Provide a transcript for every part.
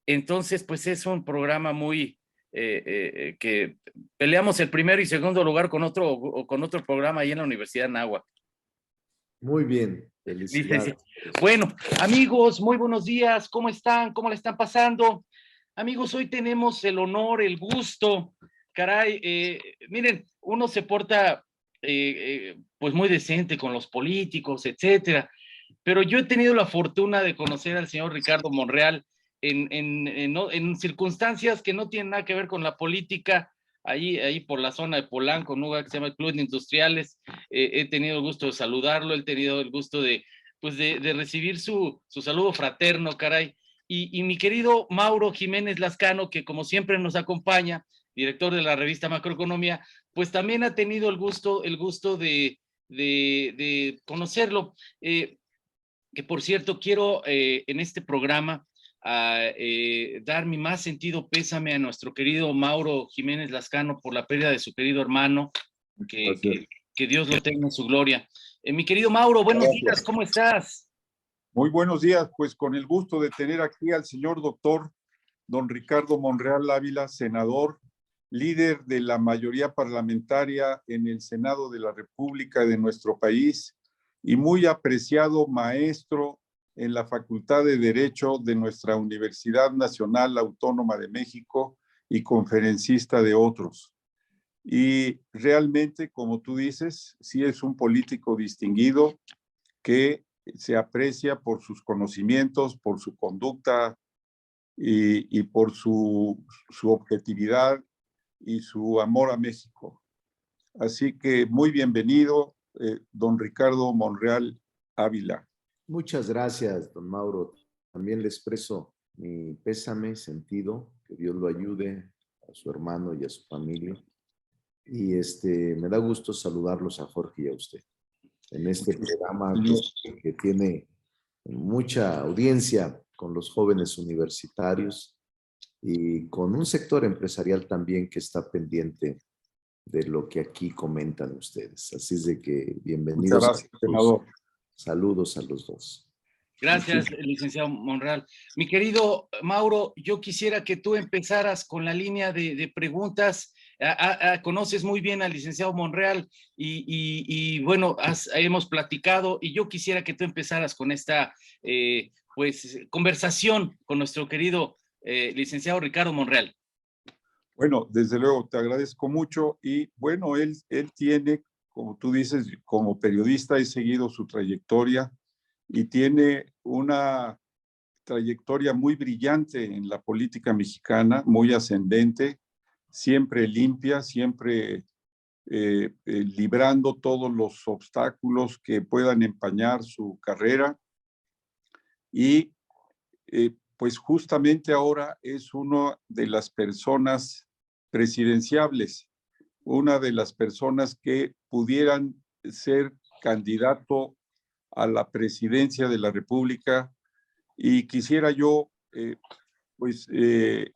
Entonces, pues es un programa muy que peleamos el primero y segundo lugar con otro programa ahí en la Universidad de Anáhuac. Muy bien, felicidades. Bueno, amigos, muy buenos días. ¿Cómo están? ¿Cómo le están pasando? Amigos, hoy tenemos el honor, el gusto. Caray, miren, uno se porta pues muy decente con los políticos, etcétera. Pero yo he tenido la fortuna de conocer al señor Ricardo Monreal en circunstancias que no tienen nada que ver con la política, ahí por la zona de Polanco, un lugar que se llama Club de Industriales. He tenido el gusto de saludarlo, he tenido el gusto de recibir su saludo fraterno, caray. Y mi querido Mauro Jiménez Lascano, que como siempre nos acompaña, director de la revista Macroeconomía, pues también ha tenido el gusto de conocerlo. Que por cierto, quiero en este programa dar mi más sentido pésame a nuestro querido Mauro Jiménez Lascano por la pérdida de su querido hermano, que Dios lo tenga en su gloria. Mi querido Mauro, buenos días, ¿cómo estás? Muy buenos días, pues con el gusto de tener aquí al señor doctor don Ricardo Monreal Ávila, senador, líder de la mayoría parlamentaria en el Senado de la República de nuestro país y muy apreciado maestro en la Facultad de Derecho de nuestra Universidad Nacional Autónoma de México y conferencista de otros. Y realmente, como tú dices, sí es un político distinguido que se aprecia por sus conocimientos, por su conducta y por su objetividad y su amor a México. Así que muy bienvenido, don Ricardo Monreal Ávila. Muchas gracias, don Mauro. También le expreso mi pésame, sentido, que Dios lo ayude a su hermano y a su familia. Y me da gusto saludarlos a Jorge y a usted en este programa que tiene mucha audiencia con los jóvenes universitarios y con un sector empresarial también que está pendiente de lo que aquí comentan ustedes. Así es de que bienvenidos. Muchas gracias, senador. Saludos a los dos. Gracias, licenciado Monreal. Mi querido Mauro, yo quisiera que tú empezaras con la línea de preguntas. Conoces muy bien al licenciado Monreal y bueno, hemos platicado y yo quisiera que tú empezaras con esta conversación con nuestro querido licenciado Ricardo Monreal. Bueno, desde luego te agradezco mucho y bueno, él tiene, como tú dices, como periodista he seguido su trayectoria y tiene una trayectoria muy brillante en la política mexicana, muy ascendente, siempre limpia, siempre librando todos los obstáculos que puedan empañar su carrera y pues justamente ahora es una de las personas presidenciables, una de las personas que pudieran ser candidato a la presidencia de la República. Y quisiera yo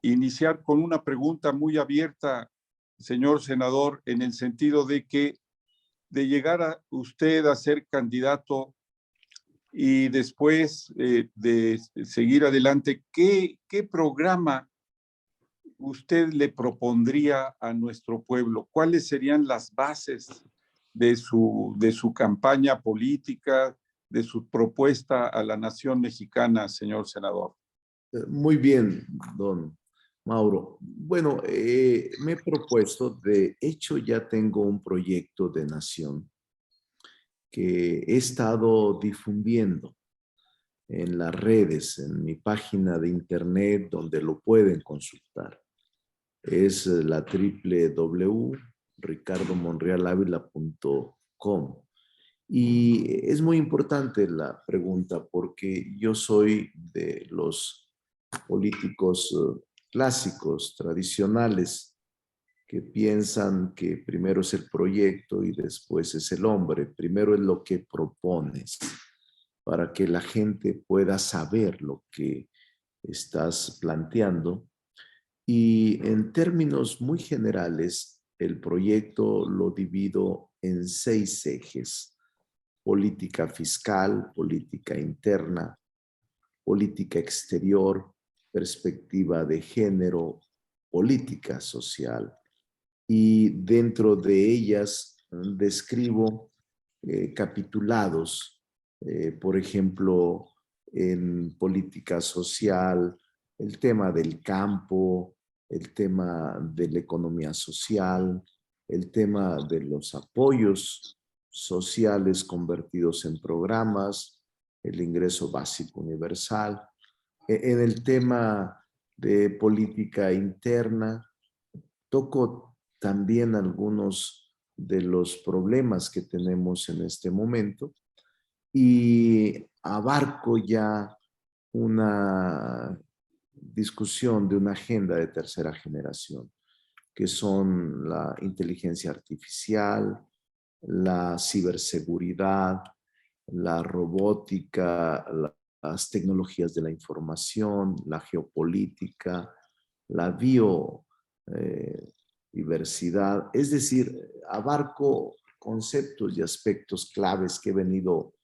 iniciar con una pregunta muy abierta, señor senador, en el sentido de que de llegar a usted a ser candidato y después de seguir adelante, ¿qué programa usted le propondría a nuestro pueblo? ¿Cuáles serían las bases de su campaña política, de su propuesta a la nación mexicana, señor senador? Muy bien, don Mauro. Bueno, me he propuesto, de hecho ya tengo un proyecto de nación que he estado difundiendo en las redes, en mi página de internet donde lo pueden consultar. Es la www.ricardomonrealavila.com. Y es muy importante la pregunta porque yo soy de los políticos clásicos, tradicionales, que piensan que primero es el proyecto y después es el hombre. Primero es lo que propones para que la gente pueda saber lo que estás planteando. Y en términos muy generales, el proyecto lo divido en 6 ejes: política fiscal, política interna, política exterior, perspectiva de género, política social. Y dentro de ellas describo capitulados, por ejemplo, en política social, el tema del campo, el tema de la economía social, el tema de los apoyos sociales convertidos en programas, el ingreso básico universal. En el tema de política interna, toco también algunos de los problemas que tenemos en este momento y abarco ya una discusión de una agenda de tercera generación, que son la inteligencia artificial, la ciberseguridad, la robótica, las tecnologías de la información, la geopolítica, la biodiversidad. Es decir, abarco conceptos y aspectos claves que he venido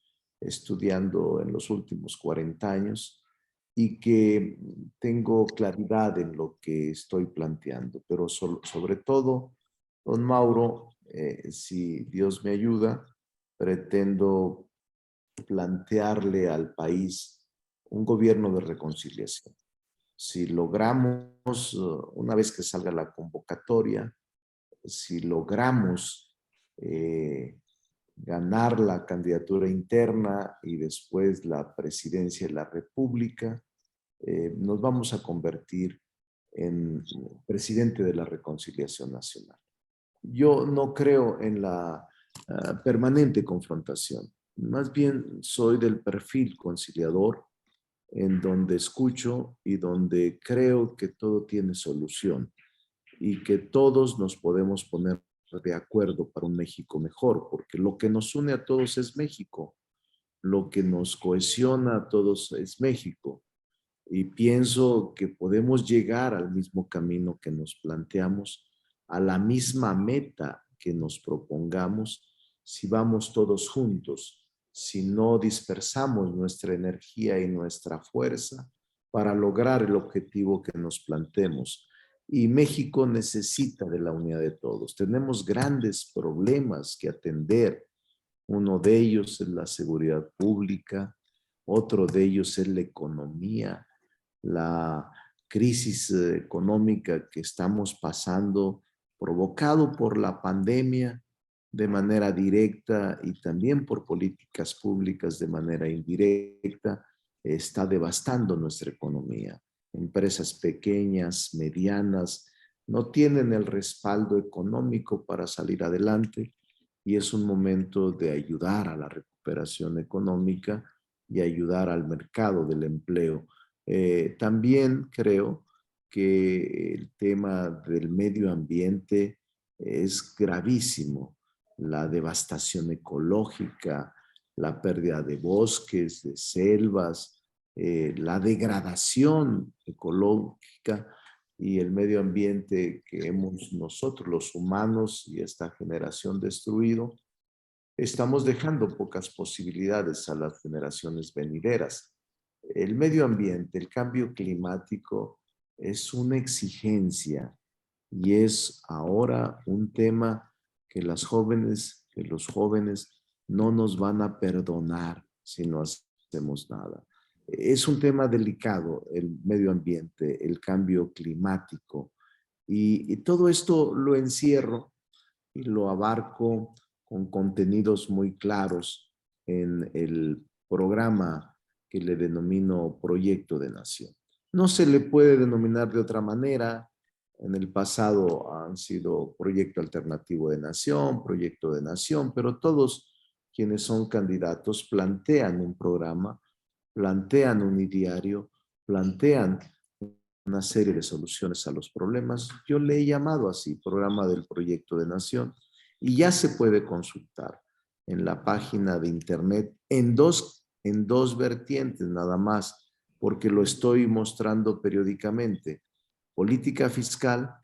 estudiando en los últimos 40 años y que tengo claridad en lo que estoy planteando. Pero sobre todo, don Mauro, si Dios me ayuda, pretendo plantearle al país un gobierno de reconciliación. Si logramos, una vez que salga la convocatoria, si logramos ganar la candidatura interna y después la presidencia de la República, nos vamos a convertir en presidente de la reconciliación nacional. Yo no creo en la permanente confrontación. Más bien soy del perfil conciliador, en donde escucho y donde creo que todo tiene solución y que todos nos podemos poner de acuerdo para un México mejor, porque lo que nos une a todos es México, lo que nos cohesiona a todos es México. Y pienso que podemos llegar al mismo camino que nos planteamos, a la misma meta que nos propongamos, si vamos todos juntos, si no dispersamos nuestra energía y nuestra fuerza para lograr el objetivo que nos planteemos. Y México necesita de la unidad de todos. Tenemos grandes problemas que atender. Uno de ellos es la seguridad pública, otro de ellos es la economía, la crisis económica que estamos pasando, provocado por la pandemia de manera directa y también por políticas públicas de manera indirecta, está devastando nuestra economía. Empresas pequeñas, medianas, no tienen el respaldo económico para salir adelante y es un momento de ayudar a la recuperación económica y ayudar al mercado del empleo. También creo que el tema del medio ambiente es gravísimo. La devastación ecológica, la pérdida de bosques, de selvas, la degradación ecológica y el medio ambiente que hemos nosotros los humanos y esta generación destruido, estamos dejando pocas posibilidades a las generaciones venideras. El medio ambiente, el cambio climático es una exigencia y es ahora un tema que los jóvenes no nos van a perdonar si no hacemos nada. Es un tema delicado el medio ambiente, el cambio climático y todo esto lo encierro y lo abarco con contenidos muy claros en el programa que le denomino Proyecto de Nación. No se le puede denominar de otra manera. En el pasado han sido Proyecto Alternativo de Nación, Proyecto de Nación, pero todos quienes son candidatos plantean un programa, plantean un ideario, plantean una serie de soluciones a los problemas. Yo le he llamado así, Programa del Proyecto de Nación, y ya se puede consultar en la página de internet en dos vertientes nada más, porque lo estoy mostrando periódicamente: política fiscal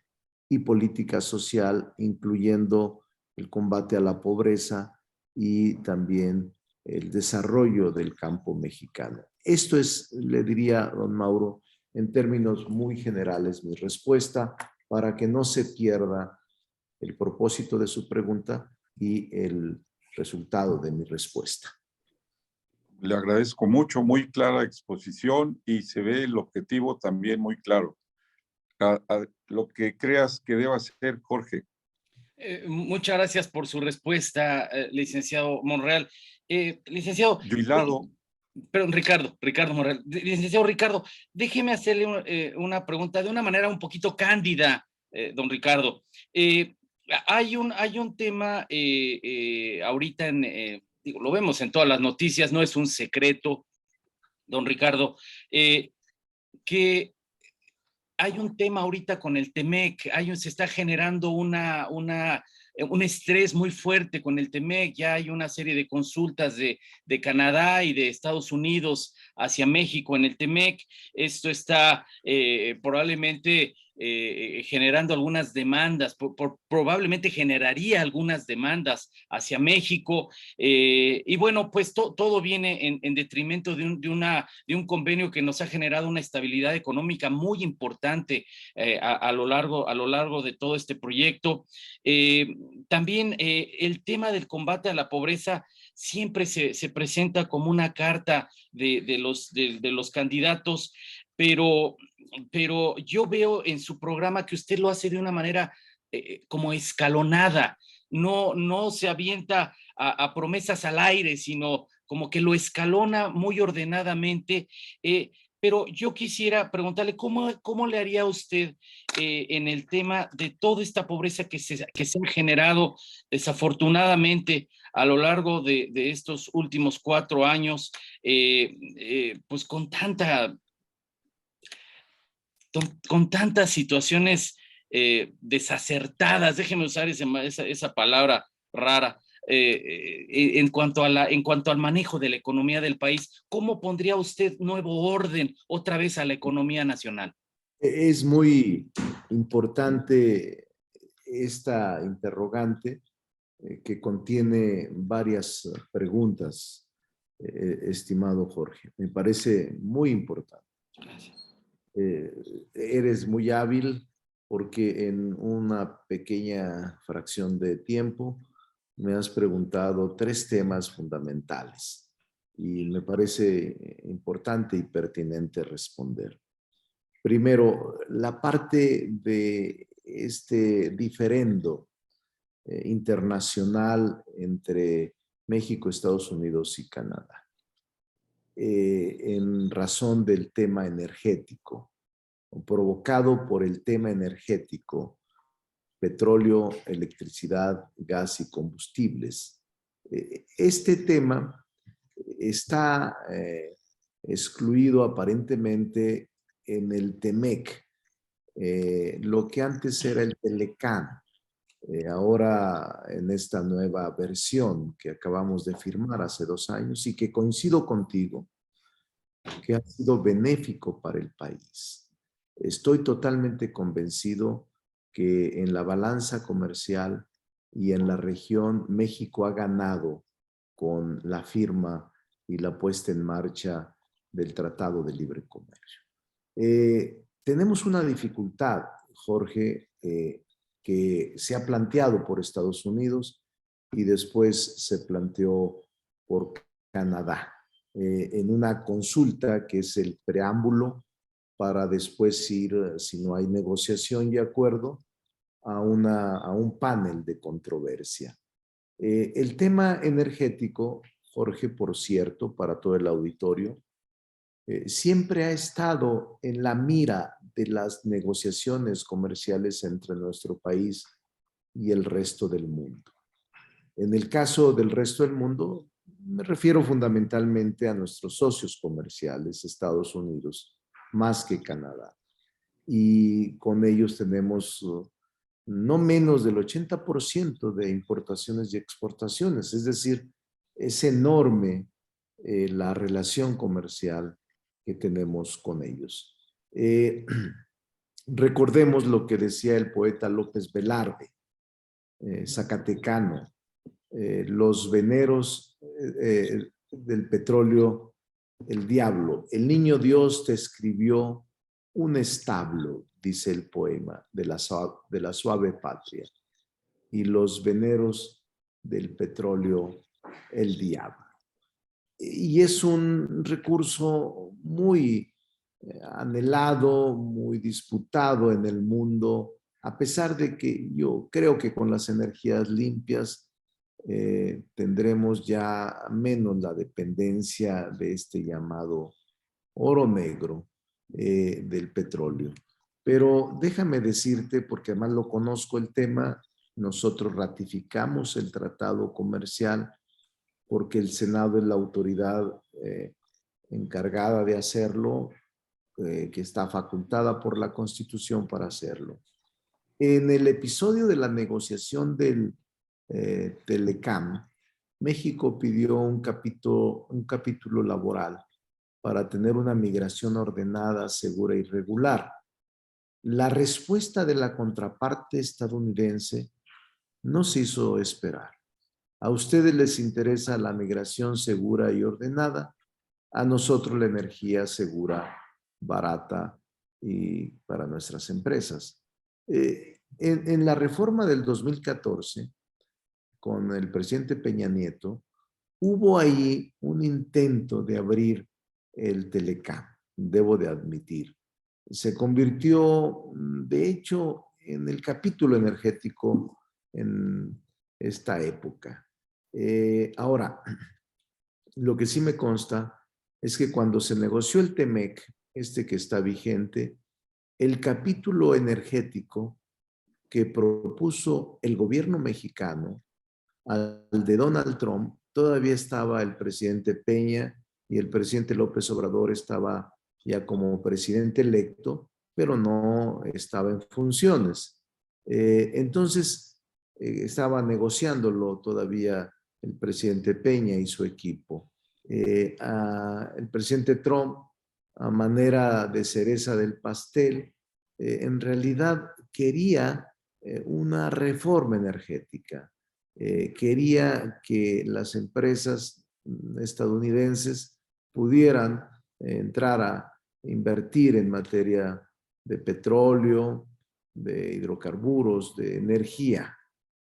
y política social, incluyendo el combate a la pobreza y también el desarrollo del campo mexicano. Esto es, le diría, don Mauro, en términos muy generales, mi respuesta para que no se pierda el propósito de su pregunta y el resultado de mi respuesta. Le agradezco mucho, muy clara exposición y se ve el objetivo también muy claro. Lo que creas que deba ser, Jorge. Muchas gracias por su respuesta, licenciado Monreal. Licenciado, Yuilado, perdón, Ricardo Monreal. Licenciado Ricardo, déjeme hacerle una pregunta de una manera un poquito cándida, don Ricardo. Hay un tema ahorita digo, lo vemos en todas las noticias, no es un secreto, don Ricardo, que hay un tema ahorita con el TEMEC, se está generando un estrés muy fuerte con el TEMEC, ya hay una serie de consultas de Canadá y de Estados Unidos hacia México en el TEMEC. Esto está probablemente generando algunas demandas, probablemente generaría algunas demandas hacia México, y bueno, pues todo viene en detrimento de un convenio que nos ha generado una estabilidad económica muy importante a lo largo de todo este proyecto. También el tema del combate a la pobreza siempre se presenta como una carta de los candidatos, pero yo veo en su programa que usted lo hace de una manera como escalonada, no se avienta a promesas al aire, sino como que lo escalona muy ordenadamente. Pero yo quisiera preguntarle, ¿cómo le haría usted en el tema de toda esta pobreza que se ha generado desafortunadamente a lo largo de estos últimos 4 años, pues con tantas situaciones desacertadas, déjeme usar esa palabra rara, en cuanto al manejo de la economía del país? ¿Cómo pondría usted nuevo orden otra vez a la economía nacional? Es muy importante esta interrogante que contiene varias preguntas, estimado Jorge. Me parece muy importante. Gracias. Eres muy hábil porque en una pequeña fracción de tiempo me has preguntado 3 temas fundamentales y me parece importante y pertinente responder. Primero, la parte de este diferendo internacional entre México, Estados Unidos y Canadá. En razón del tema energético, provocado por el tema energético, petróleo, electricidad, gas y combustibles. Este tema está excluido aparentemente en el TEMEC, lo que antes era el Telecán. Ahora en esta nueva versión que acabamos de firmar hace 2 años y que coincido contigo, que ha sido benéfico para el país. Estoy totalmente convencido que en la balanza comercial y en la región México ha ganado con la firma y la puesta en marcha del Tratado de Libre Comercio. Tenemos una dificultad, Jorge, que se ha planteado por Estados Unidos y después se planteó por Canadá, en una consulta que es el preámbulo para después ir, si no hay negociación y acuerdo, a un panel de controversia. El tema energético, Jorge, por cierto, para todo el auditorio, siempre ha estado en la mira de las negociaciones comerciales entre nuestro país y el resto del mundo. En el caso del resto del mundo, me refiero fundamentalmente a nuestros socios comerciales, Estados Unidos, más que Canadá. Y con ellos tenemos no menos del 80% de importaciones y exportaciones, es decir, es enorme la relación comercial que tenemos con ellos. Recordemos lo que decía el poeta López Velarde, zacatecano: los veneros del petróleo, el diablo. El niño Dios te escribió un establo, dice el poema de la suave patria, y los veneros del petróleo, el diablo. Y es un recurso muy anhelado, muy disputado en el mundo, a pesar de que yo creo que con las energías limpias tendremos ya menos la dependencia de este llamado oro negro del petróleo. Pero déjame decirte, porque además lo conozco el tema, nosotros ratificamos el tratado comercial porque el Senado es la autoridad encargada de hacerlo, que está facultada por la Constitución para hacerlo. En el episodio de la negociación del Telecam, México pidió un capítulo laboral para tener una migración ordenada, segura y regular. La respuesta de la contraparte estadounidense no se hizo esperar. A ustedes les interesa la migración segura y ordenada, a nosotros la energía segura, barata y para nuestras empresas. En la reforma del 2014, con el presidente Peña Nieto, hubo ahí un intento de abrir el Telecam, debo de admitir. Se convirtió, de hecho, en el capítulo energético en esta época. Ahora, lo que sí me consta es que cuando se negoció el TEMEC, este que está vigente, el capítulo energético que propuso el gobierno mexicano al de Donald Trump, todavía estaba el presidente Peña y el presidente López Obrador estaba ya como presidente electo, pero no estaba en funciones. Entonces, estaba negociándolo todavía el presidente Peña y su equipo. El presidente Trump, a manera de cereza del pastel, en realidad quería una reforma energética. Quería que las empresas estadounidenses pudieran entrar a invertir en materia de petróleo, de hidrocarburos, de energía.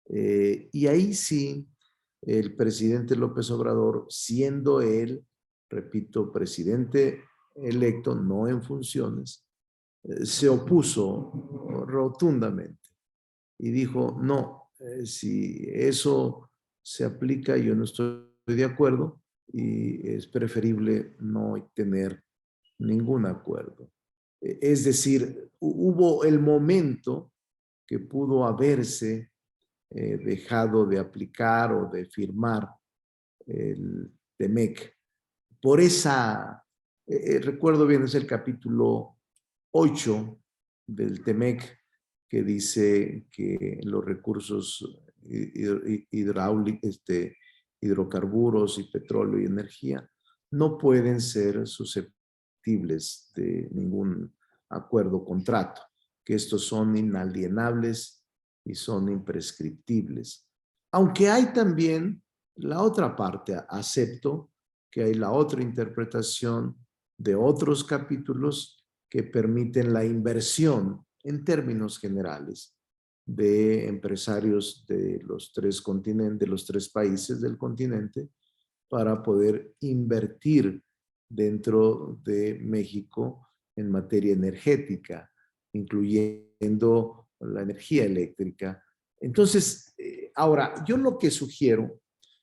Y ahí sí, el presidente López Obrador, siendo él, repito, presidente electo, no en funciones, se opuso rotundamente y dijo, no, si eso se aplica, yo no estoy de acuerdo y es preferible no tener ningún acuerdo. Es decir, hubo el momento que pudo haberse dejado de aplicar o de firmar el TEMEC. Por esa, recuerdo bien, es el capítulo 8 del TEMEC, que dice que los recursos hidráulicos, hidrocarburos y petróleo y energía no pueden ser susceptibles de ningún acuerdo o contrato, que estos son inalienables y son imprescriptibles. Aunque hay también la otra parte, acepto que hay la otra interpretación de otros capítulos que permiten la inversión en términos generales de empresarios de los tres continentes, de los tres países del continente, para poder invertir dentro de México en materia energética, incluyendo la energía eléctrica. Entonces, ahora, yo lo que sugiero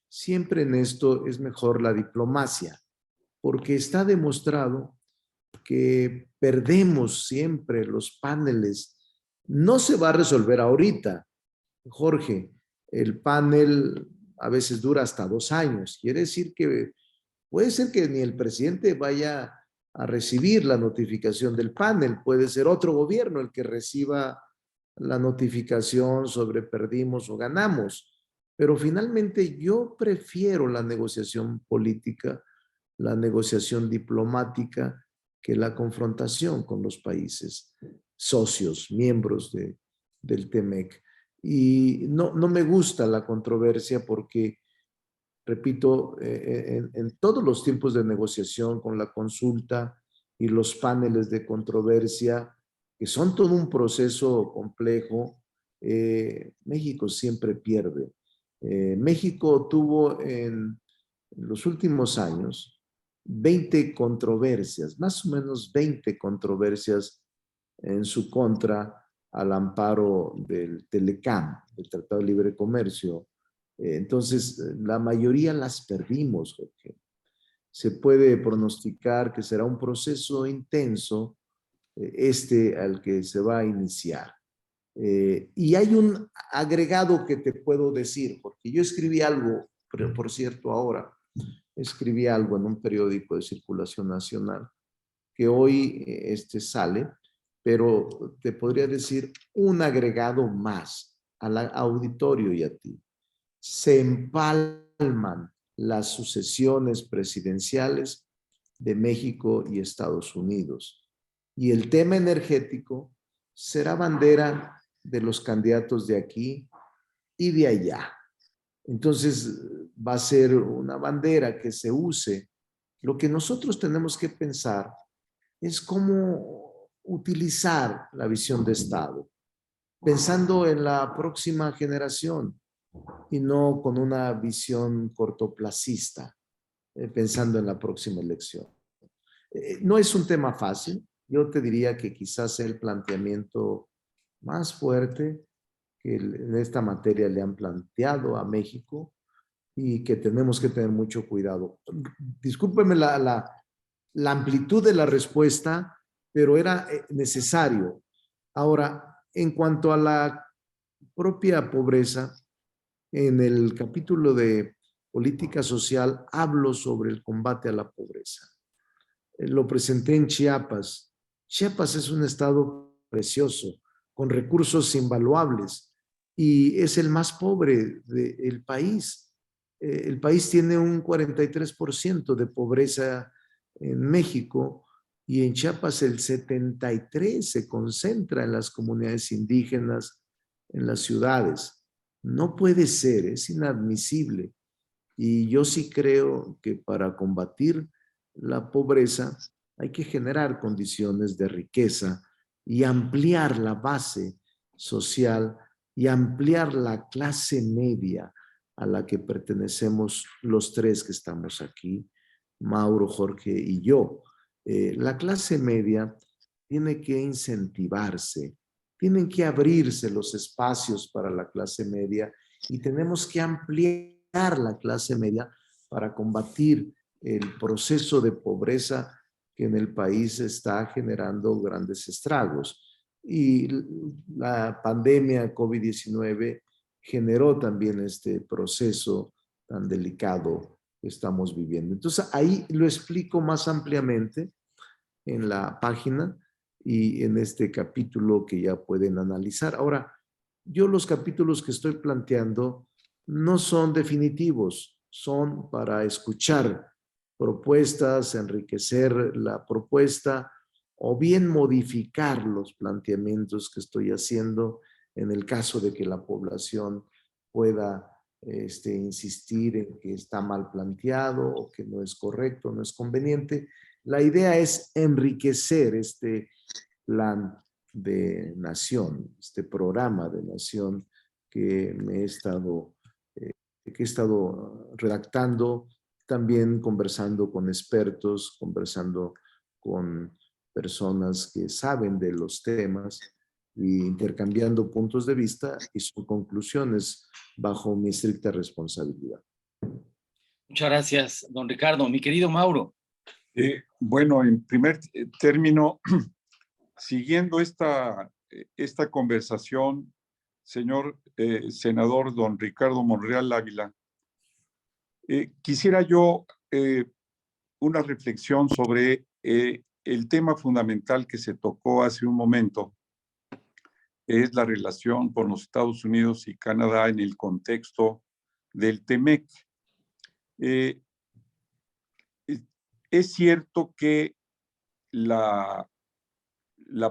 siempre en esto es mejor la diplomacia, porque está demostrado que perdemos siempre los paneles. No se va a resolver ahorita, Jorge. El panel a veces dura hasta 2 años. Quiere decir que puede ser que ni el presidente vaya a recibir la notificación del panel. Puede ser otro gobierno el que reciba la notificación sobre perdimos o ganamos. Pero finalmente yo prefiero la negociación política, la negociación diplomática, que la confrontación con los países socios, miembros del TEMEC. Y no me gusta la controversia porque repito, en todos los tiempos de negociación con la consulta y los paneles de controversia, que son todo un proceso complejo, México siempre pierde. México tuvo en los últimos años 20 controversias, más o menos 20 controversias en su contra al amparo del Telecam, del Tratado de Libre Comercio. Entonces, la mayoría las perdimos, Jorge. Se puede pronosticar que será un proceso intenso al que se va a iniciar. Y hay un agregado que te puedo decir, porque yo escribí algo, pero por cierto ahora, escribí algo en un periódico de circulación nacional, que hoy sale, pero te podría decir un agregado más al auditorio y a ti. Se empalman las sucesiones presidenciales de México y Estados Unidos. Y el tema energético será bandera de los candidatos de aquí y de allá. Entonces va a ser una bandera que se use. Lo que nosotros tenemos que pensar es cómo utilizar la visión de Estado, pensando en la próxima generación y no con una visión cortoplacista, pensando en la próxima elección. No es un tema fácil. Yo te diría que quizás sea el planteamiento más fuerte que en esta materia le han planteado a México y que tenemos que tener mucho cuidado. Discúlpeme la amplitud de la respuesta, pero era necesario. Ahora, en cuanto a la propia pobreza, en el capítulo de política social hablo sobre el combate a la pobreza. Lo presenté en Chiapas. Chiapas es un estado precioso, con recursos invaluables y es el más pobre del país. El país tiene un 43% de pobreza en México y en Chiapas el 73% se concentra en las comunidades indígenas, en las ciudades. No puede ser, es inadmisible. Y yo sí creo que para combatir la pobreza hay que generar condiciones de riqueza y ampliar la base social y ampliar la clase media a la que pertenecemos los tres que estamos aquí, Mauro, Jorge y yo. La clase media tiene que incentivarse, tienen que abrirse los espacios para la clase media y tenemos que ampliar la clase media para combatir el proceso de pobreza que en el país está generando grandes estragos. Y la pandemia COVID-19 generó también este proceso tan delicado que estamos viviendo. Entonces, ahí lo explico más ampliamente en la página y en este capítulo que ya pueden analizar. Ahora, yo los capítulos que estoy planteando no son definitivos, son para escuchar propuestas, enriquecer la propuesta o bien modificar los planteamientos que estoy haciendo en el caso de que la población pueda insistir en que está mal planteado o que no es correcto, no es conveniente. La idea es enriquecer este plan de nación, este programa de nación que he estado redactando, también conversando con expertos, conversando con personas que saben de los temas y intercambiando puntos de vista y sus conclusiones bajo mi estricta responsabilidad. Muchas gracias, don Ricardo. Mi querido Mauro. Bueno, en primer término, siguiendo esta conversación, señor senador don Ricardo Monreal Ávila, quisiera yo una reflexión sobre el tema fundamental que se tocó hace un momento, es la relación con los Estados Unidos y Canadá en el contexto del TEMEC. Es cierto que la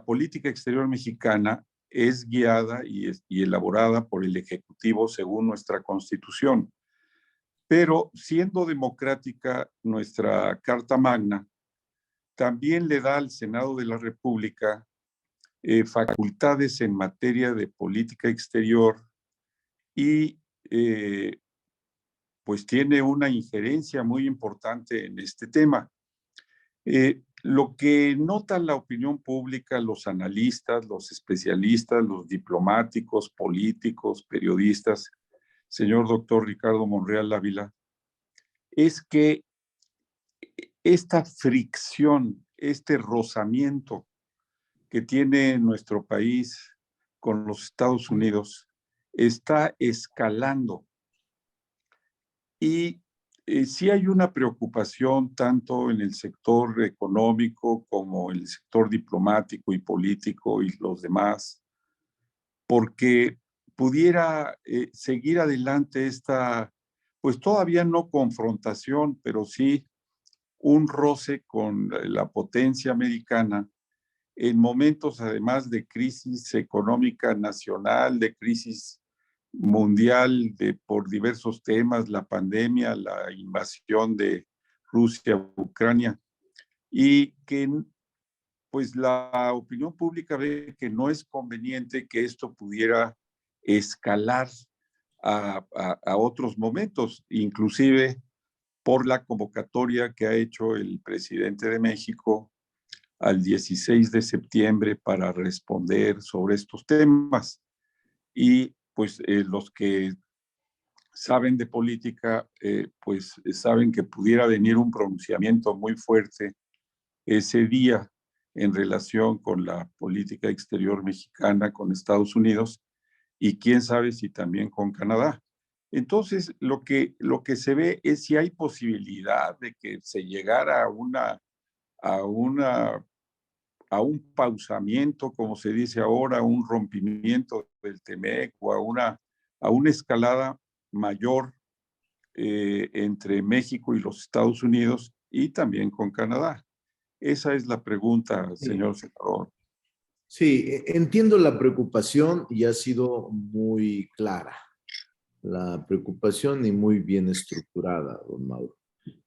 política exterior mexicana es guiada y elaborada por el Ejecutivo según nuestra Constitución, Pero siendo democrática nuestra Carta Magna, también le da al Senado de la República facultades en materia de política exterior y pues tiene una injerencia muy importante en este tema. Lo que nota la opinión pública, los analistas, los especialistas, los diplomáticos, políticos, periodistas, señor doctor Ricardo Monreal Ávila, es que esta fricción, este rozamiento que tiene nuestro país con los Estados Unidos está escalando. Y sí hay una preocupación tanto en el sector económico como en el sector diplomático y político y los demás, porque pudiera seguir adelante esta, pues todavía no confrontación, pero sí un roce con la potencia americana en momentos además de crisis económica nacional, de crisis mundial por diversos temas, la pandemia, la invasión de Rusia a Ucrania, y que pues la opinión pública ve que no es conveniente que esto pudiera escalar a otros momentos, inclusive por la convocatoria que ha hecho el presidente de México al 16 de septiembre para responder sobre estos temas. Y pues los que saben de política, pues saben que pudiera venir un pronunciamiento muy fuerte ese día en relación con la política exterior mexicana con Estados Unidos y quién sabe si también con Canadá. Entonces, lo que se ve es si hay posibilidad de que se llegara a una a un pausamiento, como se dice ahora, un rompimiento del TEMEC o a una escalada mayor entre México y los Estados Unidos y también con Canadá. Esa es la pregunta, señor senador. Sí, entiendo la preocupación y ha sido muy clara la preocupación y muy bien estructurada, don Mauro.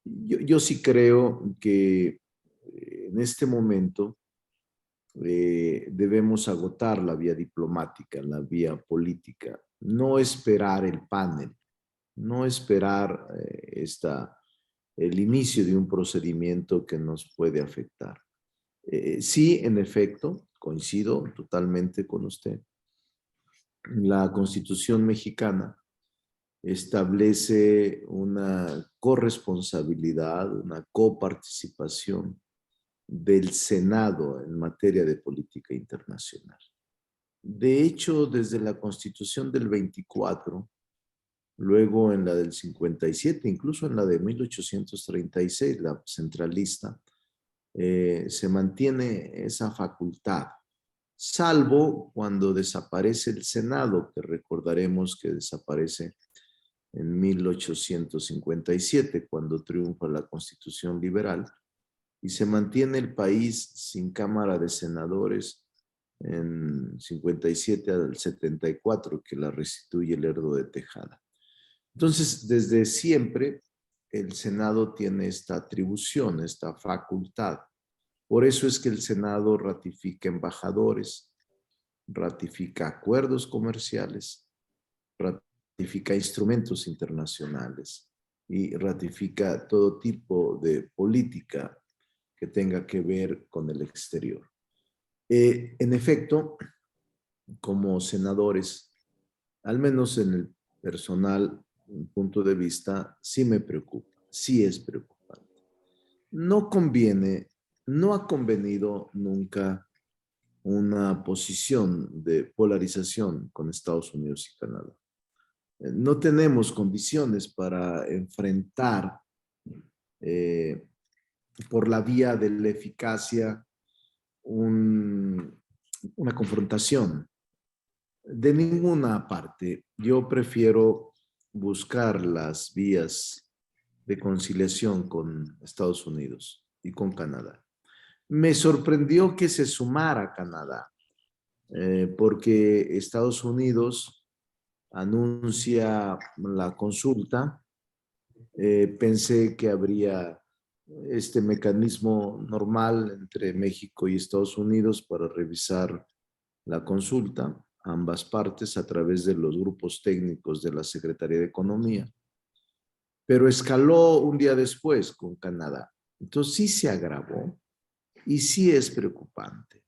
Yo sí creo que en este momento debemos agotar la vía diplomática, la vía política, no esperar el panel, no esperar el inicio de un procedimiento que nos puede afectar. Sí, en efecto, coincido totalmente con usted. La Constitución mexicana establece una corresponsabilidad, una coparticipación del Senado en materia de política internacional. De hecho, desde la Constitución del 24, luego en la del 57, incluso en la de 1836, la centralista, se mantiene esa facultad, salvo cuando desaparece el Senado, que recordaremos que desaparece en 1857, cuando triunfa la Constitución liberal, y se mantiene el país sin Cámara de Senadores en 57 al 74, que la restituye Lerdo de Tejada. Entonces, desde siempre, el Senado tiene esta atribución, esta facultad. Por eso es que el Senado ratifica embajadores, ratifica acuerdos comerciales, ratifica instrumentos internacionales y ratifica todo tipo de política que tenga que ver con el exterior. En efecto, como senadores, al menos en el personal punto de vista, sí me preocupa, sí es preocupante. No conviene, no ha convenido nunca una posición de polarización con Estados Unidos y Canadá. No tenemos condiciones para enfrentar por la vía de la eficacia una confrontación. De ninguna parte. Yo prefiero buscar las vías de conciliación con Estados Unidos y con Canadá. Me sorprendió que se sumara Canadá, porque Estados Unidos anuncia la consulta Pensé que habría este mecanismo normal entre México y Estados Unidos para revisar la consulta, ambas partes, a través de los grupos técnicos de la Secretaría de Economía, pero escaló un día después con Canadá. Entonces sí se agravó y sí es preocupante.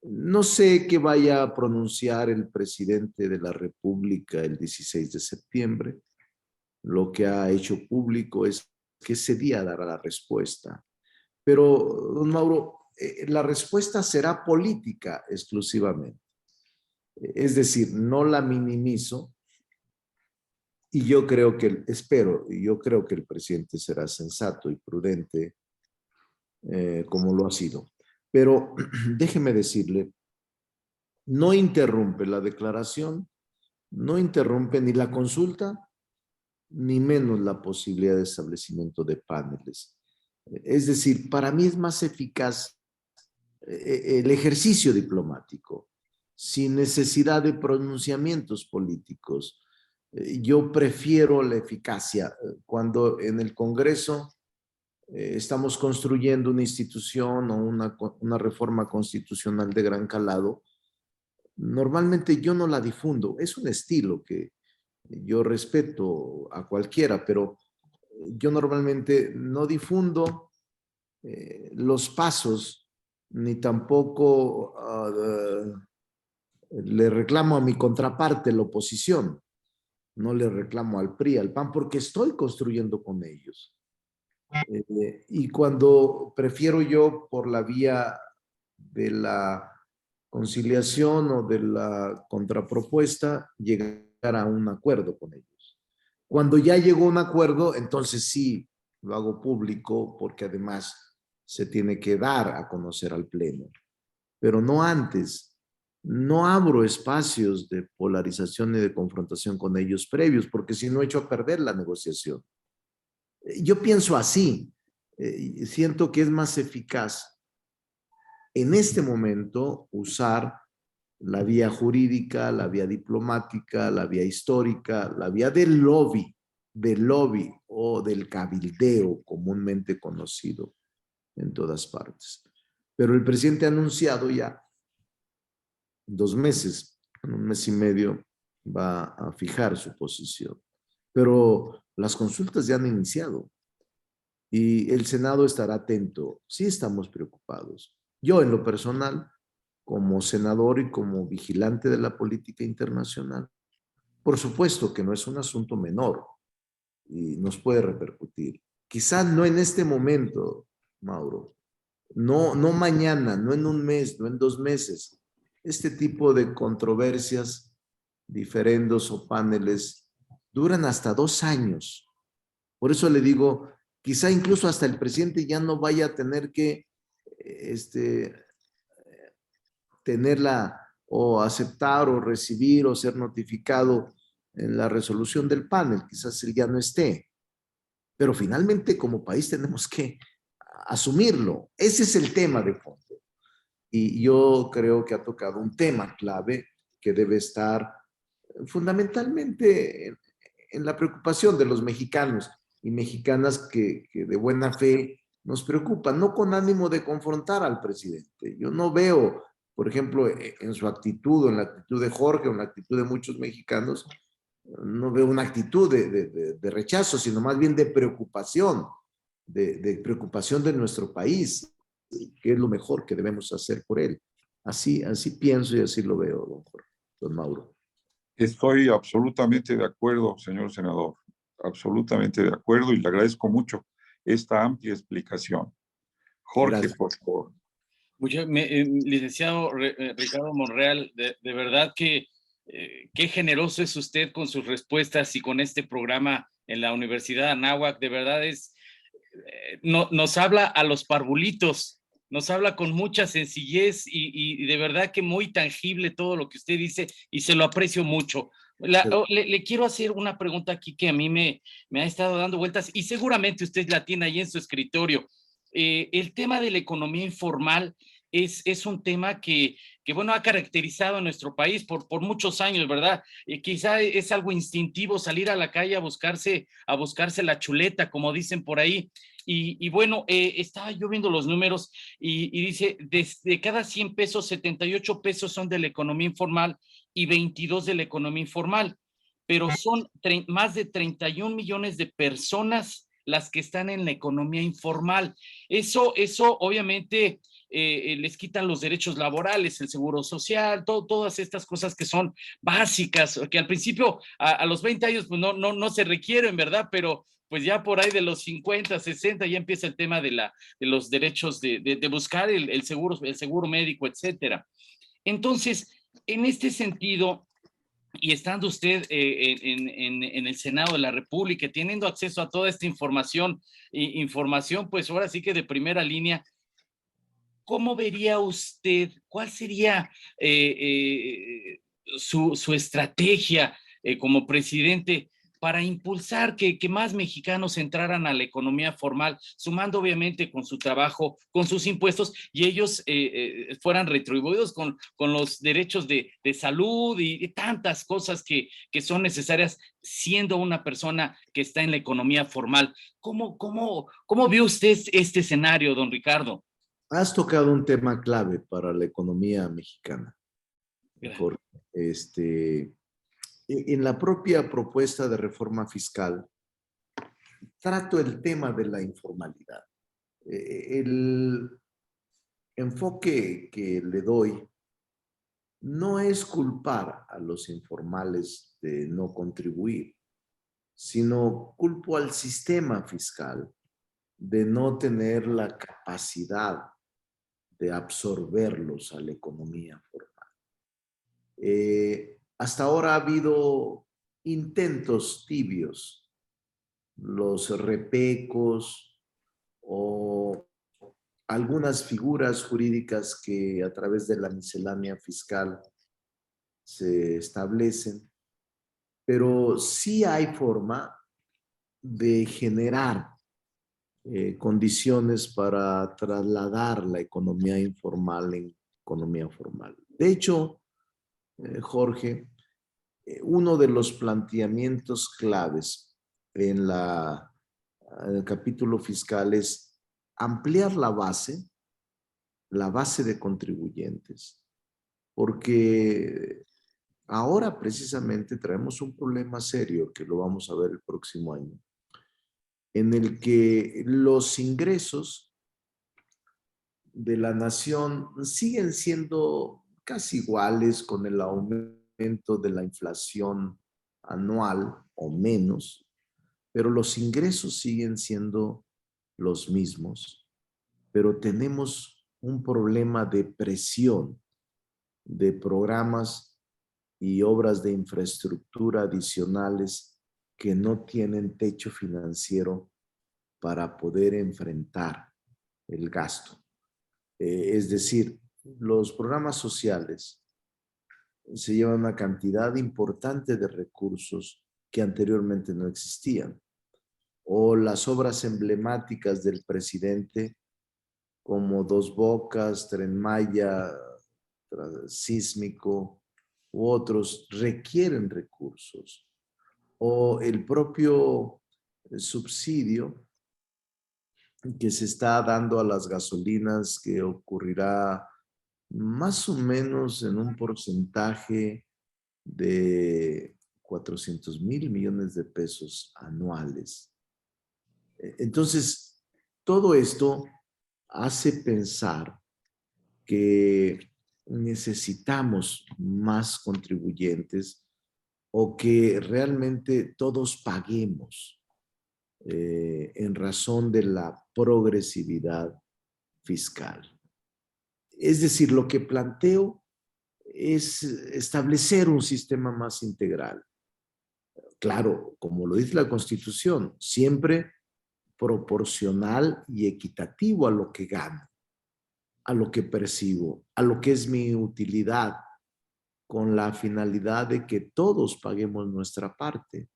No sé qué vaya a pronunciar el presidente de la República el 16 de septiembre. Lo que ha hecho público es que ese día dará la respuesta. Pero, don Mauro, la respuesta será política exclusivamente. Es decir, no la minimizo y yo creo que, yo creo que el presidente será sensato y prudente como lo ha sido. Pero déjeme decirle, no interrumpe la declaración, no interrumpe ni la consulta, ni menos la posibilidad de establecimiento de paneles. Es decir, para mí es más eficaz el ejercicio diplomático, sin necesidad de pronunciamientos políticos. Yo prefiero la eficacia. Cuando en el Congreso estamos construyendo una institución o una reforma constitucional de gran calado, normalmente yo no la difundo. Es un estilo que yo respeto a cualquiera, pero yo normalmente no difundo los pasos, ni tampoco le reclamo a mi contraparte, la oposición. No le reclamo al PRI, al PAN, porque estoy construyendo con ellos. Y cuando prefiero yo por la vía de la conciliación o de la contrapropuesta, llegar a un acuerdo con ellos. Cuando ya llegó a un acuerdo, entonces sí lo hago público porque además se tiene que dar a conocer al Pleno, pero no antes. No abro espacios de polarización y de confrontación con ellos previos, porque si no echo a perder la negociación. Yo pienso así, siento que es más eficaz en este momento usar la vía jurídica, la vía diplomática, la vía histórica, la vía del lobby o del cabildeo comúnmente conocido en todas partes. Pero el presidente ha anunciado ya 2 meses, en 1 mes y medio, va a fijar su posición. Pero las consultas ya han iniciado y el Senado estará atento. Sí estamos preocupados. Yo en lo personal, como senador y como vigilante de la política internacional, por supuesto que no es un asunto menor y nos puede repercutir. Quizá no en este momento, Mauro, no mañana, no en 1 mes, no en 2 meses. Este tipo de controversias, diferendos o paneles duran hasta 2 años. Por eso le digo, quizá incluso hasta el presidente ya no vaya a tener que tenerla o aceptar o recibir o ser notificado en la resolución del panel, quizás él ya no esté. Pero finalmente como país tenemos que asumirlo. Ese es el tema de fondo. Y yo creo que ha tocado un tema clave que debe estar fundamentalmente en la preocupación de los mexicanos y mexicanas que de buena fe nos preocupan, no con ánimo de confrontar al presidente. Yo no veo, por ejemplo, en su actitud, o en la actitud de Jorge, o en la actitud de muchos mexicanos, no veo una actitud de rechazo, sino más bien de preocupación, de preocupación de nuestro país, que es lo mejor que debemos hacer por él. Así pienso y así lo veo, don Jorge, don Mauro. Estoy absolutamente de acuerdo, señor senador, absolutamente de acuerdo y le agradezco mucho esta amplia explicación. Jorge, Gracias. por favor. Licenciado Ricardo Monreal, de verdad que qué generoso es usted con sus respuestas y con este programa en la Universidad de Anáhuac. De verdad nos habla a los parvulitos, nos habla con mucha sencillez y de verdad que muy tangible todo lo que usted dice y se lo aprecio mucho. Le quiero hacer una pregunta aquí que a mí me ha estado dando vueltas y seguramente usted la tiene ahí en su escritorio. El tema de la economía informal es un tema que, bueno, ha caracterizado a nuestro país por muchos años, ¿verdad? Quizá es algo instintivo salir a la calle a buscarse la chuleta, como dicen por ahí. Y bueno, estaba yo viendo los números y dice, de cada 100 pesos, 78 pesos son de la economía informal y 22 de la economía informal, pero son más de 31 millones de personas las que están en la economía informal. Eso obviamente les quitan los derechos laborales, el seguro social, todas estas cosas que son básicas, que al principio a los 20 años pues no se requieren, ¿verdad? Pero pues ya por ahí de los 50, 60 ya empieza el tema de los derechos de buscar el seguro médico, etcétera. Entonces, en este sentido, y estando usted en el Senado de la República, teniendo acceso a toda esta información, pues ahora sí que de primera línea, ¿cómo vería usted, cuál sería su estrategia como presidente para impulsar que más mexicanos entraran a la economía formal, sumando obviamente con su trabajo, con sus impuestos, y ellos fueran retribuidos con los derechos de salud y tantas cosas que son necesarias siendo una persona que está en la economía formal? ¿Cómo vio usted este escenario, don Ricardo? Has tocado un tema clave para la economía mexicana, Jorge. En la propia propuesta de reforma fiscal, trato el tema de la informalidad. El enfoque que le doy no es culpar a los informales de no contribuir, sino culpo al sistema fiscal de no tener la capacidad de absorberlos a la economía formal. Hasta ahora ha habido intentos tibios, los repecos o algunas figuras jurídicas que a través de la miscelánea fiscal se establecen, pero sí hay forma de generar condiciones para trasladar la economía informal en economía formal. De hecho, Jorge, uno de los planteamientos claves en el capítulo fiscal es ampliar la base de contribuyentes, porque ahora precisamente traemos un problema serio que lo vamos a ver el próximo año, en el que los ingresos de la nación siguen siendo casi iguales con el aumento de la inflación anual o menos, pero los ingresos siguen siendo los mismos, pero tenemos un problema de presión de programas y obras de infraestructura adicionales que no tienen techo financiero para poder enfrentar el gasto. Es decir, los programas sociales se llevan una cantidad importante de recursos que anteriormente no existían. O las obras emblemáticas del presidente, como Dos Bocas, Tren Maya, Sísmico u otros, requieren recursos. O el propio subsidio que se está dando a las gasolinas, que ocurrirá más o menos en un porcentaje de 400,000 millones de pesos anuales. Entonces, todo esto hace pensar que necesitamos más contribuyentes o que realmente todos paguemos en razón de la progresividad fiscal. Es decir, lo que planteo es establecer un sistema más integral. Claro, como lo dice la Constitución, siempre proporcional y equitativo a lo que gano, a lo que percibo, a lo que es mi utilidad, con la finalidad de que todos paguemos nuestra parte.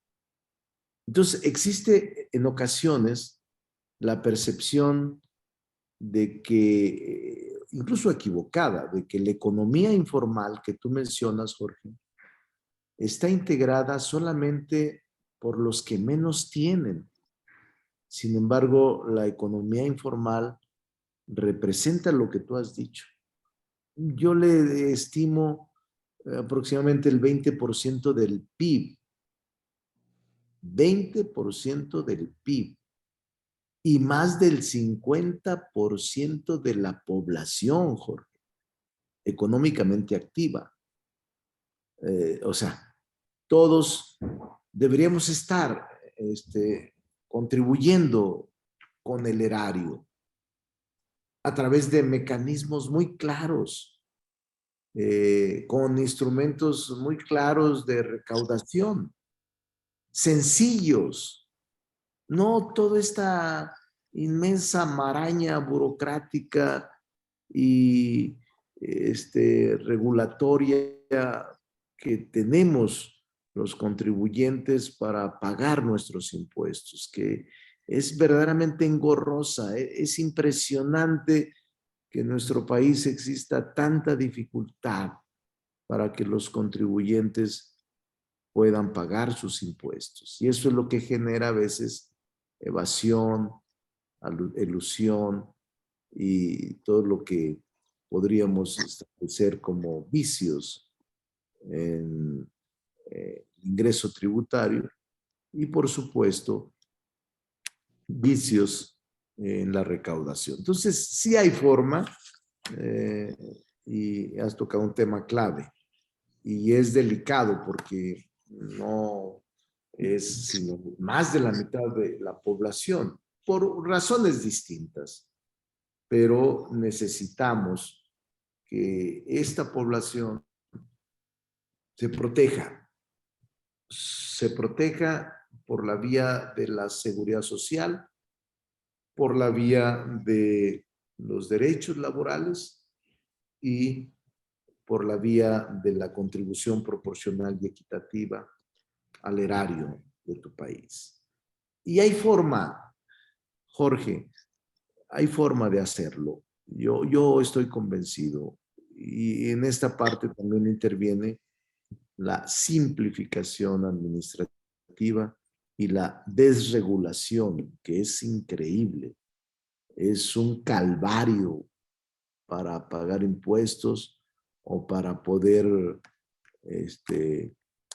Entonces, existe en ocasiones la percepción de que incluso equivocada, de que la economía informal que tú mencionas, Jorge, está integrada solamente por los que menos tienen. Sin embargo, la economía informal representa lo que tú has dicho. Yo le estimo aproximadamente el 20% del PIB. 20% del PIB. Y más del 50% de la población, Jorge, económicamente activa. O sea, todos deberíamos estar contribuyendo con el erario a través de mecanismos muy claros, con instrumentos muy claros de recaudación, sencillos, no toda esta inmensa maraña burocrática y regulatoria que tenemos los contribuyentes para pagar nuestros impuestos, que es verdaderamente engorrosa. Es impresionante que en nuestro país exista tanta dificultad para que los contribuyentes puedan pagar sus impuestos. Y eso es lo que genera a veces evasión, elusión y todo lo que podríamos establecer como vicios en ingreso tributario y, por supuesto, vicios en la recaudación. Entonces, sí hay forma, y has tocado un tema clave, y es delicado porque no es sino más de la mitad de la población, por razones distintas, pero necesitamos que esta población se proteja por la vía de la seguridad social, por la vía de los derechos laborales y por la vía de la contribución proporcional y equitativa al erario de tu país. Y hay forma, Jorge, hay forma de hacerlo. Yo estoy convencido y en esta parte también interviene la simplificación administrativa y la desregulación, que es increíble. Es un calvario para pagar impuestos o para poder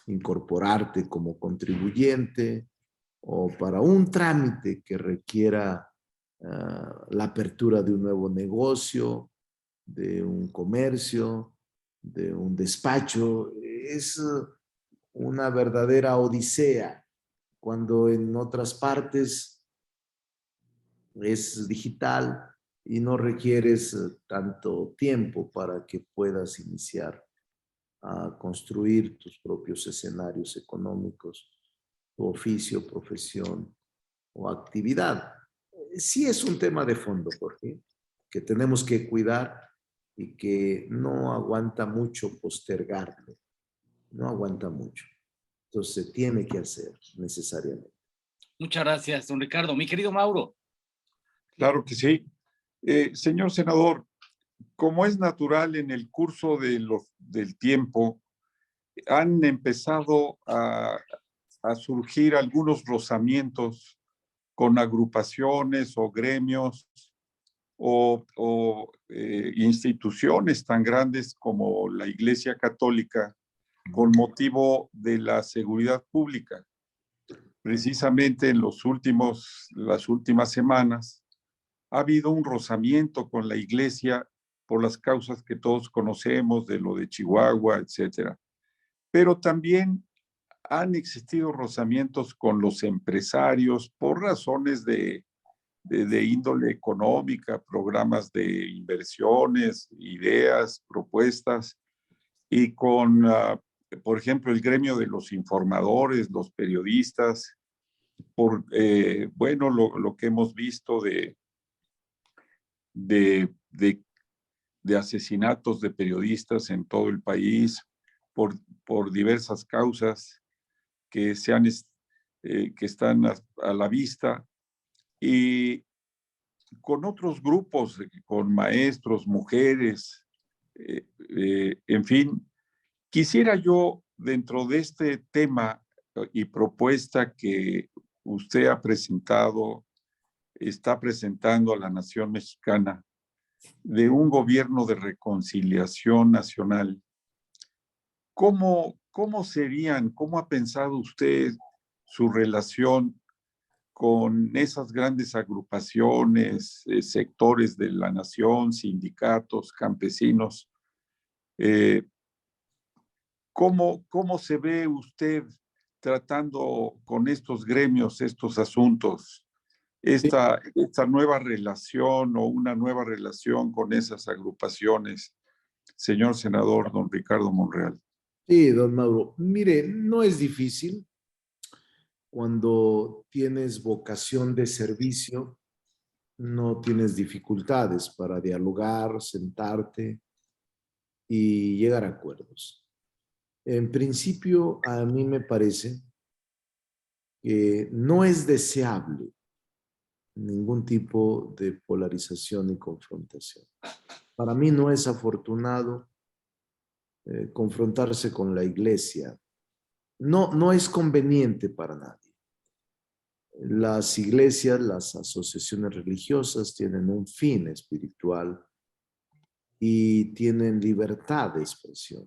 incorporarte como contribuyente o para un trámite que requiera la apertura de un nuevo negocio, de un comercio, de un despacho. Es una verdadera odisea cuando en otras partes es digital y no requieres tanto tiempo para que puedas iniciar a construir tus propios escenarios económicos, tu oficio, profesión o actividad. Sí es un tema de fondo, Jorge, que tenemos que cuidar y que no aguanta mucho postergarlo, no aguanta mucho. Entonces se tiene que hacer necesariamente. Muchas gracias, don Ricardo. Mi querido Mauro. Claro que sí. Señor senador, como es natural en el curso del tiempo, han empezado a surgir algunos rozamientos con agrupaciones o gremios o instituciones tan grandes como la Iglesia Católica con motivo de la seguridad pública. Precisamente en las últimas semanas ha habido un rozamiento con la Iglesia por las causas que todos conocemos de lo de Chihuahua, etcétera. Pero también han existido rozamientos con los empresarios por razones de índole económica, programas de inversiones, ideas, propuestas, y con, por ejemplo, el gremio de los informadores, los periodistas, por, bueno, lo que hemos visto de asesinatos de periodistas en todo el país, por diversas causas que, que están a la vista. Y con otros grupos, con maestros, mujeres, en fin. Quisiera yo, dentro de este tema y propuesta que usted ha presentado, está presentando a la nación mexicana, de un gobierno de reconciliación nacional, ¿cómo serían, cómo ha pensado usted su relación con esas grandes agrupaciones, sectores de la nación, sindicatos, campesinos? ¿Cómo se ve usted tratando con estos gremios, estos asuntos, esta nueva relación o una nueva relación con esas agrupaciones, señor senador don Ricardo Monreal? Sí, don Mauro. Mire, no es difícil cuando tienes vocación de servicio, no tienes dificultades para dialogar, sentarte y llegar a acuerdos. En principio, a mí me parece que no es deseable ningún tipo de polarización y confrontación. Para mí no es afortunado confrontarse con la iglesia. No es conveniente para nadie. Las iglesias, las asociaciones religiosas tienen un fin espiritual y tienen libertad de expresión.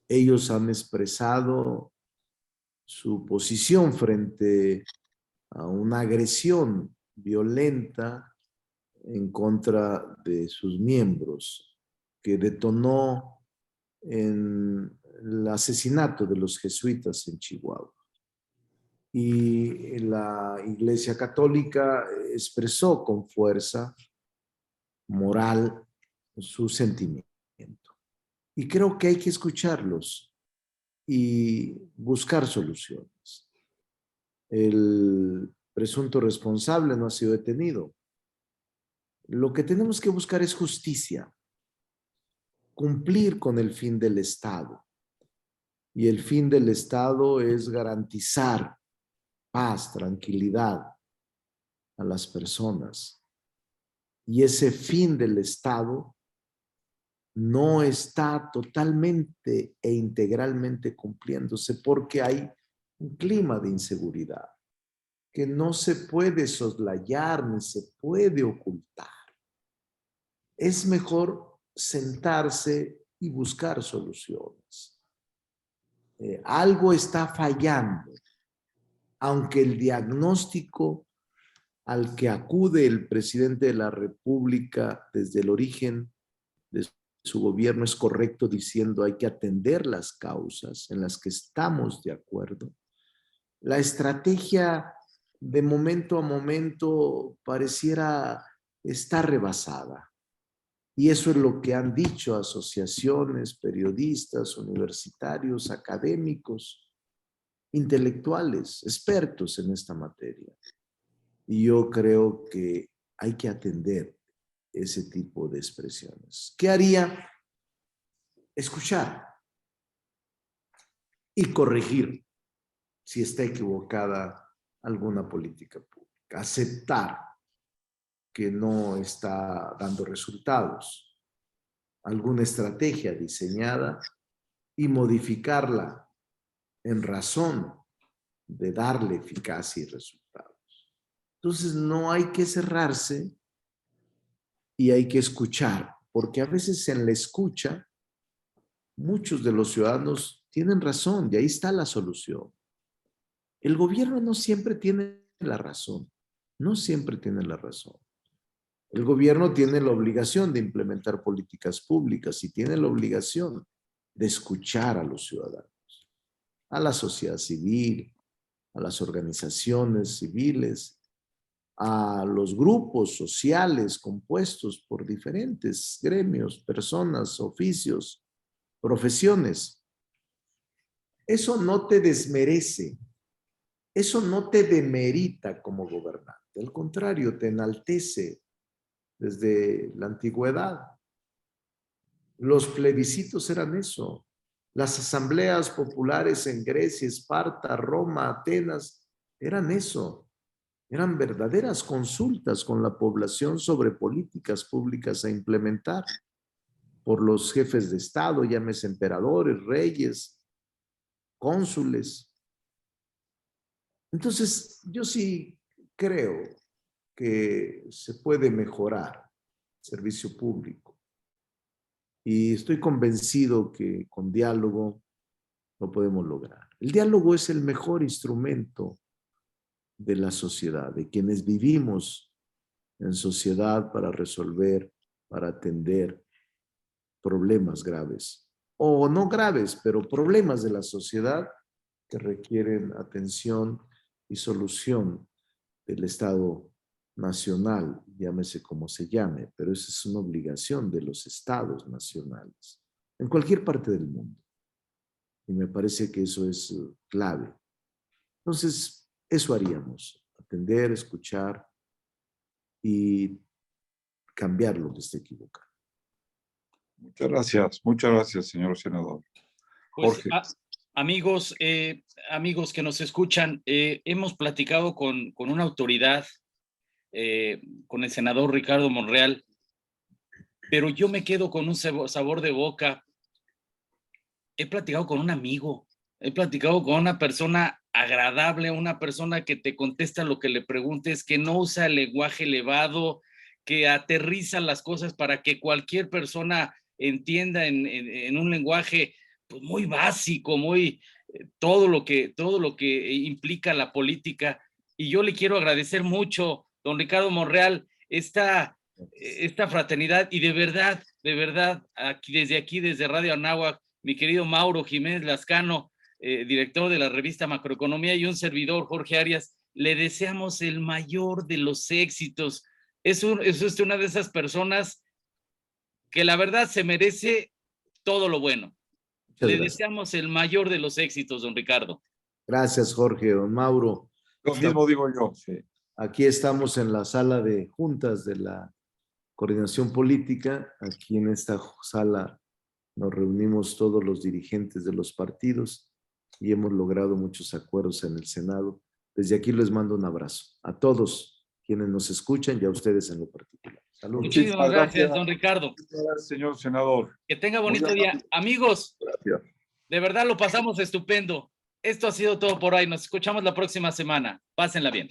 Ellos han expresado su posición frente a una agresión violenta en contra de sus miembros, que detonó en el asesinato de los jesuitas en Chihuahua. Y la Iglesia Católica expresó con fuerza moral su sentimiento. Y creo que hay que escucharlos y buscar soluciones. El presunto responsable no ha sido detenido. Lo que tenemos que buscar es justicia, cumplir con el fin del Estado. Y el fin del Estado es garantizar paz, tranquilidad a las personas. Y ese fin del Estado no está totalmente e integralmente cumpliéndose porque hay un clima de inseguridad que no se puede soslayar ni se puede ocultar. Es mejor sentarse y buscar soluciones. Algo está fallando, aunque el diagnóstico al que acude el presidente de la República desde el origen de su gobierno es correcto, diciendo hay que atender las causas en las que estamos de acuerdo. La estrategia de momento a momento pareciera estar rebasada. Y eso es lo que han dicho asociaciones, periodistas, universitarios, académicos, intelectuales, expertos en esta materia. Y yo creo que hay que atender ese tipo de expresiones. ¿Qué haría? Escuchar y corregir si está equivocada alguna política pública. Aceptar que no está dando resultados. Alguna estrategia diseñada y modificarla en razón de darle eficacia y resultados. Entonces no hay que cerrarse y hay que escuchar, porque a veces en la escucha muchos de los ciudadanos tienen razón y ahí está la solución. El gobierno no siempre tiene la razón, no siempre tiene la razón. El gobierno tiene la obligación de implementar políticas públicas y tiene la obligación de escuchar a los ciudadanos, a la sociedad civil, a las organizaciones civiles, a los grupos sociales compuestos por diferentes gremios, personas, oficios, profesiones. Eso no te desmerece, eso no te demerita como gobernante, al contrario, te enaltece desde la antigüedad. Los plebiscitos eran eso, las asambleas populares en Grecia, Esparta, Roma, Atenas, eran eso. Eran verdaderas consultas con la población sobre políticas públicas a implementar por los jefes de Estado, llámese emperadores, reyes, cónsules. Entonces, yo sí creo que se puede mejorar el servicio público y estoy convencido que con diálogo lo podemos lograr. El diálogo es el mejor instrumento de la sociedad, de quienes vivimos en sociedad para resolver, para atender problemas graves, o no graves, pero problemas de la sociedad que requieren atención y solución del Estado nacional, llámese como se llame, pero esa es una obligación de los estados nacionales en cualquier parte del mundo. Y me parece que eso es clave. Entonces, eso haríamos, atender, escuchar y cambiar lo que esté equivocado. Muchas gracias, señor senador. Pues, Jorge. amigos, amigos que nos escuchan, hemos platicado con una autoridad, con el senador Ricardo Monreal, pero yo me quedo con un sabor de boca. He platicado con un amigo, he platicado con una persona agradable, una persona que te contesta lo que le preguntes, que no usa el lenguaje elevado, que aterriza las cosas para que cualquier persona entienda en un lenguaje pues, muy básico, muy todo lo que implica la política. Y yo le quiero agradecer mucho, don Ricardo Monreal, esta fraternidad y de verdad, desde Radio Anáhuac, mi querido Mauro Jiménez Lascano, director de la revista Macroeconomía, y un servidor, Jorge Arias, le deseamos el mayor de los éxitos. Es una de esas personas que la verdad se merece todo lo bueno. Le deseamos el mayor de los éxitos, don Ricardo. Gracias, Jorge. Don Mauro. Lo mismo digo yo. Sí. Aquí estamos en la sala de juntas de la coordinación política. Aquí en esta sala nos reunimos todos los dirigentes de los partidos y hemos logrado muchos acuerdos en el Senado. Desde aquí les mando un abrazo a todos quienes nos escuchan y a ustedes en lo particular. Saludos. Muchísimas gracias, don Ricardo. Gracias, señor senador. Que tenga bonito día. Amigos, gracias. De verdad lo pasamos estupendo. Esto ha sido todo por hoy. Nos escuchamos la próxima semana. Pásenla bien.